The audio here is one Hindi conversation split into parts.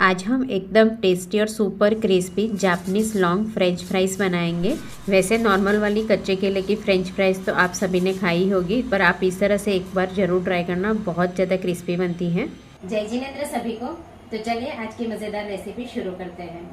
आज हम एकदम टेस्टी और super crispy Japanese long French fries बनाएंगे। वैसे नॉर्मल वाली कच्चे केले की फ्रेंच फ्राइज तो आप सभी ने खाई होगी, पर आप इस तरह से एक बार जरूर ट्राई करना, बहुत ज़्यादा क्रिस्पी बनती है। जय जिनेंद्र सभी को। तो चलिए आज की मज़ेदार रेसिपी शुरू करते हैं।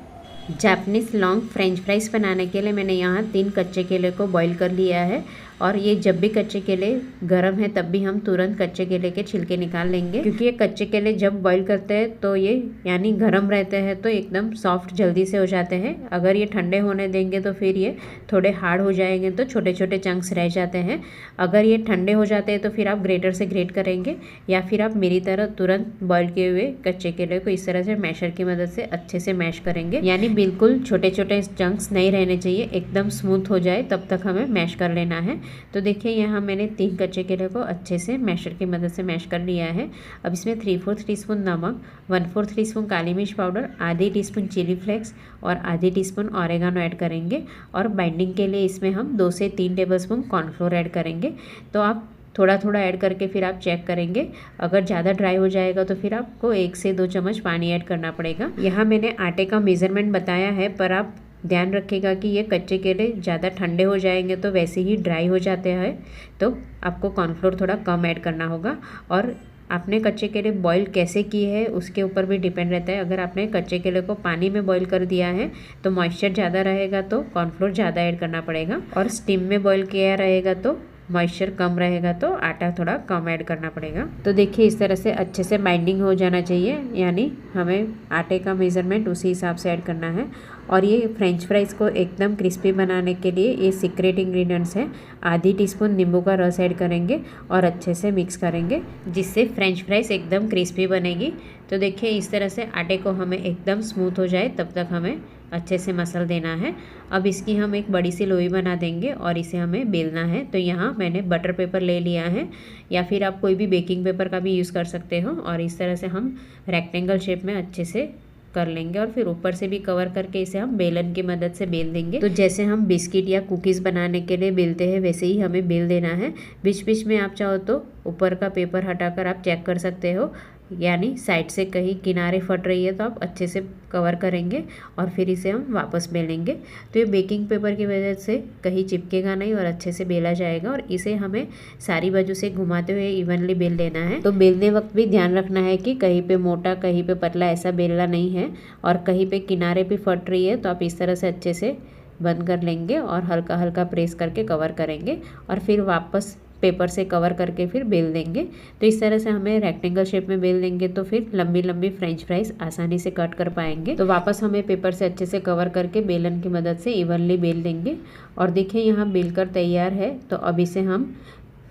जापानीज लॉन्ग फ्रेंच फ्राइज बनाने के लिए मैंने यहाँ 3 कच्चे केले को बॉईल कर लिया है। और ये जब भी कच्चे केले गर्म है तब भी हम तुरंत कच्चे केले के छिलके निकाल लेंगे, क्योंकि ये कच्चे केले जब बॉईल करते हैं तो ये यानी गर्म रहते हैं तो एकदम सॉफ्ट जल्दी से हो जाते हैं। अगर ये ठंडे होने देंगे तो फिर ये थोड़े हार्ड हो जाएंगे, तो छोटे छोटे चंक्स रह जाते हैं। अगर ये ठंडे हो जाते हैं तो फिर आप ग्रेटर से ग्रेट करेंगे, या फिर आप मेरी तरह तुरंत बॉईल किए हुए कच्चे केले को इस तरह से मैशर की मदद से अच्छे से मैश करेंगे। यानी बिल्कुल छोटे छोटे चंक्स नहीं रहने चाहिए, एकदम स्मूथ हो जाए तब तक हमें मैश कर लेना है। तो देखिए यहाँ मैंने 3 कच्चे केले को अच्छे से मैशर की मदद से मैश कर लिया है। अब इसमें 3/4 टीस्पून नमक, 1/4 टीस्पून काली मिर्च पाउडर, आधी टीस्पून चिली फ्लेक्स और आधी टीस्पून ऑरेगानो ऐड करेंगे। और बाइंडिंग के लिए इसमें हम 2 से 3 टेबलस्पून कॉर्नफ्लोर ऐड करेंगे। तो आप थोड़ा थोड़ा ऐड करके फिर आप चेक करेंगे। अगर ज़्यादा ड्राई हो जाएगा तो फिर आपको 1 से 2 चम्मच पानी ऐड करना पड़ेगा। यहाँ मैंने आटे का मेज़रमेंट बताया है, पर आप ध्यान रखिएगा कि ये कच्चे केले ज़्यादा ठंडे हो जाएंगे तो वैसे ही ड्राई हो जाते हैं, तो आपको कॉर्नफ्लोर थोड़ा कम ऐड करना होगा। और आपने कच्चे केले बॉईल कैसे किए हैं उसके ऊपर भी डिपेंड रहता है। अगर आपने कच्चे केले को पानी में बॉईल कर दिया है तो मॉइस्चर ज़्यादा रहेगा तो कॉर्नफ्लोर ज़्यादा ऐड करना पड़ेगा, और स्टीम में बॉईल किया रहेगा तो मॉइस्चर कम रहेगा तो आटा थोड़ा कम ऐड करना पड़ेगा। तो देखिए इस तरह से अच्छे से बाइंडिंग हो जाना चाहिए, यानी हमें आटे का मेज़रमेंट उसी हिसाब से ऐड करना है। और ये फ्रेंच फ्राइज़ को एकदम क्रिस्पी बनाने के लिए ये सीक्रेट इंग्रेडिएंट्स है। आधी टीस्पून नींबू का रस ऐड करेंगे और अच्छे से मिक्स करेंगे, जिससे फ्रेंच फ्राइज़ एकदम क्रिस्पी बनेगी। तो देखिए इस तरह से आटे को हमें एकदम स्मूथ हो जाए तब तक हमें अच्छे से मसल देना है। अब इसकी हम एक बड़ी सी लोई बना देंगे और इसे हमें बेलना है। तो यहाँ मैंने बटर पेपर ले लिया है, या फिर आप कोई भी बेकिंग पेपर का भी यूज़ कर सकते हो। और इस तरह से हम रेक्टेंगल शेप में अच्छे से कर लेंगे और फिर ऊपर से भी कवर करके इसे हम बेलन की मदद से बेल देंगे। तो जैसे हम बिस्किट या कुकीज़ बनाने के लिए बेलते हैं वैसे ही हमें बेल देना है। बीच बीच में आप चाहो तो ऊपर का पेपर हटाकर आप चेक कर सकते हो, यानी साइड से कहीं किनारे फट रही है तो आप अच्छे से कवर करेंगे और फिर इसे हम वापस बेलेंगे। तो ये बेकिंग पेपर की वजह से कहीं चिपकेगा नहीं और अच्छे से बेला जाएगा। और इसे हमें सारी बाजू से घुमाते हुए इवनली बेल लेना है। तो बेलने वक्त भी ध्यान रखना है कि कहीं पे मोटा कहीं पे पतला ऐसा बेलना नहीं है, और कहीं पे किनारे भी फट रही है तो आप इस तरह से अच्छे से बंद कर लेंगे और हल्का हल्का प्रेस करके कवर करेंगे और फिर वापस पेपर से कवर करके फिर बेल देंगे। तो इस तरह से हमें रेक्टेंगल शेप में बेल देंगे तो फिर लंबी लंबी फ्रेंच फ्राइज आसानी से कट कर पाएंगे। तो वापस हमें पेपर से अच्छे से कवर करके बेलन की मदद से इवनली बेल देंगे। और देखिए यहाँ बेलकर तैयार है। तो अब इसे हम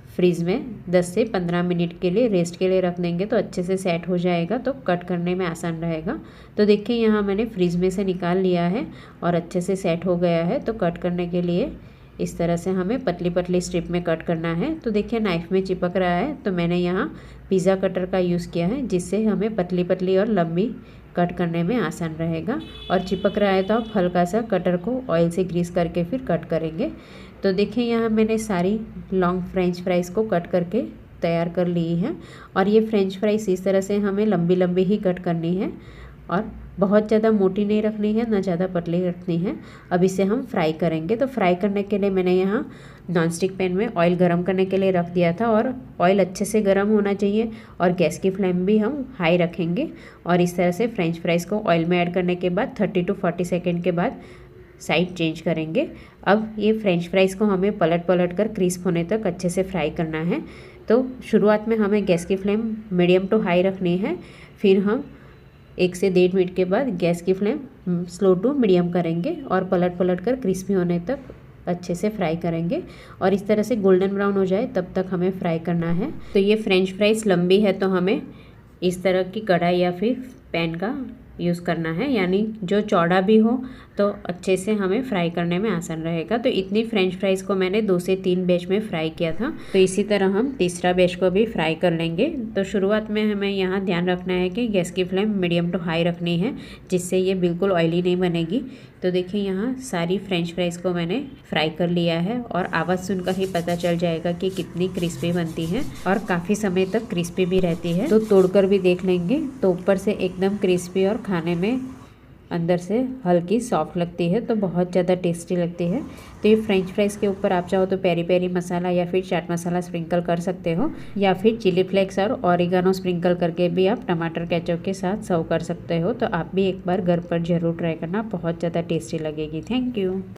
फ्रीज़ में 10 से 15 मिनट के लिए रेस्ट के लिए रख देंगे, तो अच्छे से सेट हो जाएगा, तो कट करने में आसान रहेगा। तो देखिए यहाँ मैंने फ्रीज में से निकाल लिया है और अच्छे से सेट हो गया है। तो कट करने के लिए इस तरह से हमें पतली पतली स्ट्रिप में कट करना है। तो देखिए नाइफ़ में चिपक रहा है, तो मैंने यहाँ पिज़्ज़ा कटर का यूज़ किया है, जिससे हमें पतली पतली और लंबी कट करने में आसान रहेगा। और चिपक रहा है तो आप हल्का सा कटर को ऑयल से ग्रीस करके फिर कट करेंगे। तो देखिए यहाँ मैंने सारी लॉन्ग फ्रेंच फ्राइज़ को कट करके तैयार कर ली है। और ये फ्रेंच फ्राइज़ इस तरह से हमें लंबी लंबी ही कट करनी है, और बहुत ज़्यादा मोटी नहीं रखनी है, ना ज़्यादा पतली रखनी है। अब इसे हम फ्राई करेंगे। तो फ्राई करने के लिए मैंने यहाँ नॉनस्टिक पैन में ऑयल गरम करने के लिए रख दिया था, और ऑयल अच्छे से गरम होना चाहिए और गैस की फ्लेम भी हम हाई रखेंगे। और इस तरह से फ्रेंच फ्राइज़ को ऑयल में ऐड करने के बाद 30 to 40 सेकेंड के बाद साइड चेंज करेंगे। अब ये फ्रेंच फ्राइज़ को हमें पलट पलट कर क्रिस्प होने तक अच्छे से फ्राई करना है। तो शुरुआत में हमें गैस की फ्लेम मीडियम टू हाई रखनी है, फिर हम 1 से 1.5 मिनट के बाद गैस की फ्लेम स्लो टू मीडियम करेंगे और पलट पलट कर क्रिस्पी होने तक अच्छे से फ्राई करेंगे। और इस तरह से गोल्डन ब्राउन हो जाए तब तक हमें फ्राई करना है। तो ये फ्रेंच फ्राइज़ लंबी है तो हमें इस तरह की कढ़ाई या फिर पैन का यूज़ करना है, यानी जो चौड़ा भी हो तो अच्छे से हमें फ्राई करने में आसान रहेगा। तो इतनी फ्रेंच फ्राइज़ को मैंने 2 से 3 बैच में फ्राई किया था। तो इसी तरह हम तीसरा बैच को भी फ्राई कर लेंगे। तो शुरुआत में हमें यहाँ ध्यान रखना है कि गैस की फ्लेम मीडियम टू हाई रखनी है, जिससे ये बिल्कुल ऑयली नहीं बनेगी। तो देखिए यहाँ सारी फ्रेंच फ्राइज़ को मैंने फ्राई कर लिया है, और आवाज़ सुनकर ही पता चल जाएगा कि कितनी क्रिस्पी बनती है और काफ़ी समय तक क्रिस्पी भी रहती है। तो तोड़कर भी देख लेंगे तो ऊपर से एकदम क्रिस्पी और खाने में अंदर से हल्की सॉफ्ट लगती है, तो बहुत ज़्यादा टेस्टी लगती है। तो ये फ्रेंच फ्राइज़ के ऊपर आप चाहो तो पेरी पेरी मसाला या फिर चाट मसाला स्प्रिंकल कर सकते हो, या फिर चिली फ्लेक्स और ऑरिगानो स्प्रिंकल करके भी आप टमाटर केचप के साथ सर्व कर सकते हो। तो आप भी एक बार घर पर ज़रूर ट्राई करना, बहुत ज़्यादा टेस्टी लगेगी। Thank you.